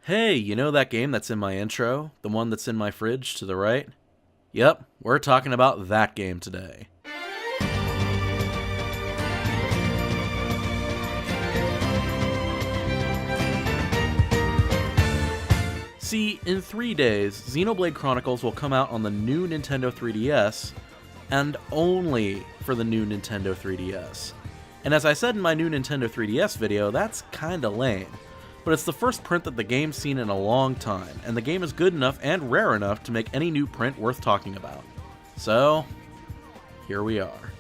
Hey, you know that game that's in my intro? The one that's in my fridge to the right? Yep, we're talking about that game today. See, in 3 days, Xenoblade Chronicles will come out on the new Nintendo 3DS, and only for the new Nintendo 3DS. And as I said in my new Nintendo 3DS video, that's kinda lame. But it's the first print that the game's seen in a long time, and the game is good enough and rare enough to make any new print worth talking about. So, here we are.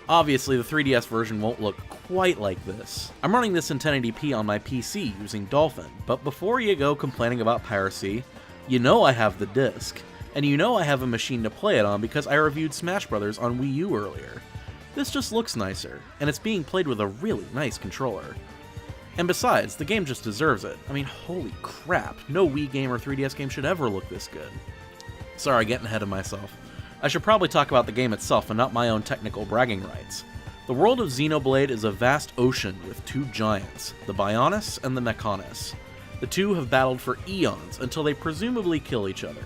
Obviously, the 3DS version won't look quite like this. I'm running this in 1080p on my PC using Dolphin, but before you go complaining about piracy, you know I have the disc, and you know I have a machine to play it on because I reviewed Smash Bros. On Wii U earlier. This just looks nicer, and it's being played with a really nice controller. And besides, the game just deserves it. I mean, holy crap, no Wii game or 3DS game should ever look this good. Sorry, getting ahead of myself. I should probably talk about the game itself and not my own technical bragging rights. The world of Xenoblade is a vast ocean with two giants, the Bionis and the Mechonis. The two have battled for eons until they presumably kill each other.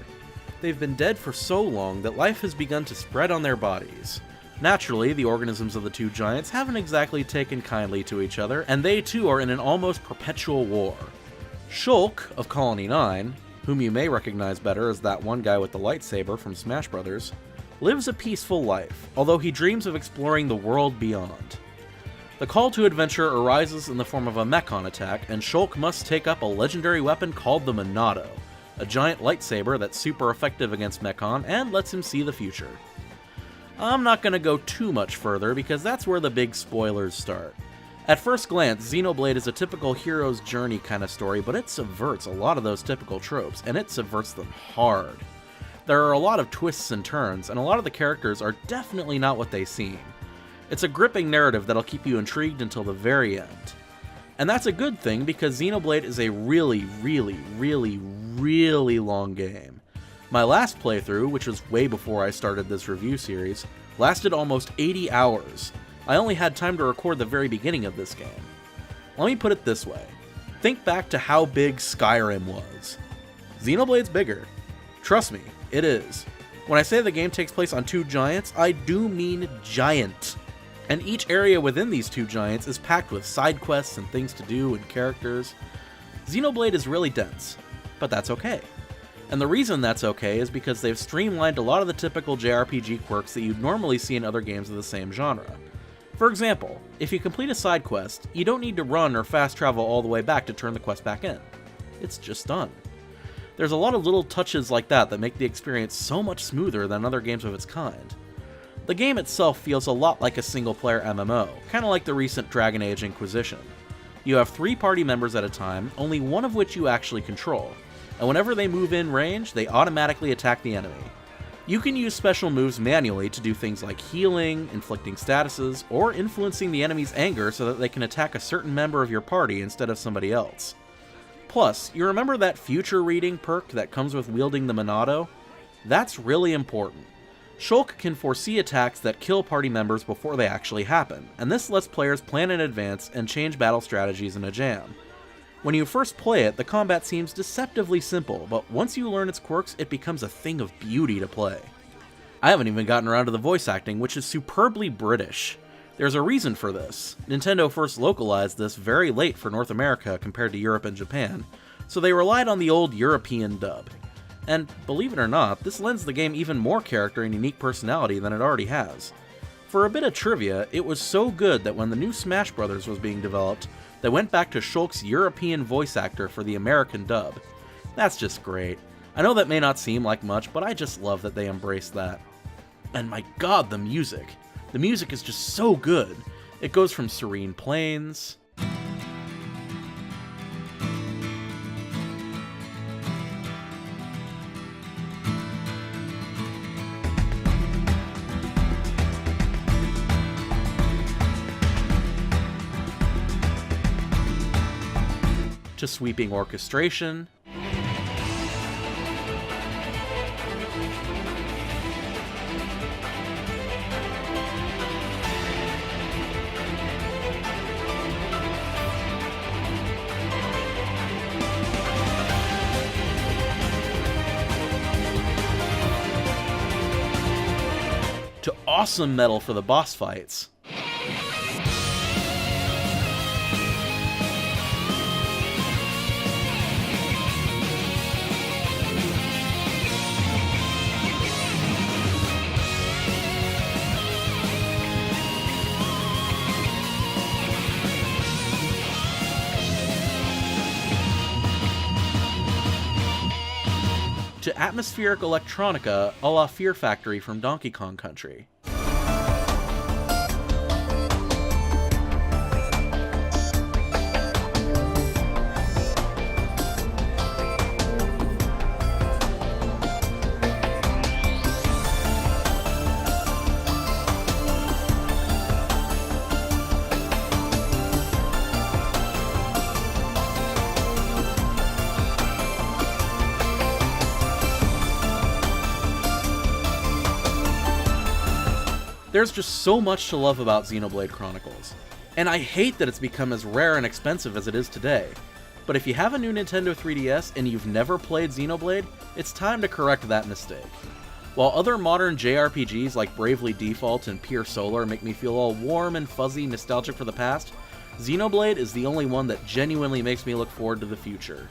They've been dead for so long that life has begun to spread on their bodies. Naturally, the organisms of the two giants haven't exactly taken kindly to each other, and they too are in an almost perpetual war. Shulk, of Colony 9, whom you may recognize better as that one guy with the lightsaber from Smash Bros., lives a peaceful life, although he dreams of exploring the world beyond. The call to adventure arises in the form of a Mechon attack, and Shulk must take up a legendary weapon called the Monado, a giant lightsaber that's super effective against Mechon and lets him see the future. I'm not going to go too much further because that's where the big spoilers start. At first glance, Xenoblade is a typical hero's journey kind of story, but it subverts a lot of those typical tropes, and it subverts them hard. There are a lot of twists and turns, and a lot of the characters are definitely not what they seem. It's a gripping narrative that'll keep you intrigued until the very end. And that's a good thing because Xenoblade is a really long game. My last playthrough, which was way before I started this review series, lasted almost 80 hours. I only had time to record the very beginning of this game. Let me put it this way. Think back to how big Skyrim was. Xenoblade's bigger. Trust me, it is. When I say the game takes place on two giants, I do mean giant. And each area within these two giants is packed with side quests and things to do and characters. Xenoblade is really dense, but that's okay. And the reason that's okay is because they've streamlined a lot of the typical JRPG quirks that you'd normally see in other games of the same genre. For example, if you complete a side quest, you don't need to run or fast travel all the way back to turn the quest back in. It's just done. There's a lot of little touches like that that make the experience so much smoother than other games of its kind. The game itself feels a lot like a single-player MMO, kinda like the recent Dragon Age Inquisition. You have 3 party members at a time, only one of which you actually control. And whenever they move in range, they automatically attack the enemy. You can use special moves manually to do things like healing, inflicting statuses, or influencing the enemy's anger so that they can attack a certain member of your party instead of somebody else. Plus, you remember that future reading perk that comes with wielding the Monado? That's really important. Shulk can foresee attacks that kill party members before they actually happen, and this lets players plan in advance and change battle strategies in a jam. When you first play it, the combat seems deceptively simple, but once you learn its quirks, it becomes a thing of beauty to play. I haven't even gotten around to the voice acting, which is superbly British. There's a reason for this. Nintendo first localized this very late for North America compared to Europe and Japan, so they relied on the old European dub. And believe it or not, this lends the game even more character and unique personality than it already has. For a bit of trivia, it was so good that when the new Smash Bros. Was being developed, they went back to Shulk's European voice actor for the American dub. That's just great. I know that may not seem like much, but I just love that they embraced that. And my god, the music! The music is just so good! It goes from serene plains to sweeping orchestration, to awesome metal for the boss fights. To atmospheric electronica a la Fear Factory from Donkey Kong Country. There's just so much to love about Xenoblade Chronicles, and I hate that it's become as rare and expensive as it is today. But if you have a new Nintendo 3DS and you've never played Xenoblade, it's time to correct that mistake. While other modern JRPGs like Bravely Default and Pure Solar make me feel all warm and fuzzy nostalgic for the past, Xenoblade is the only one that genuinely makes me look forward to the future.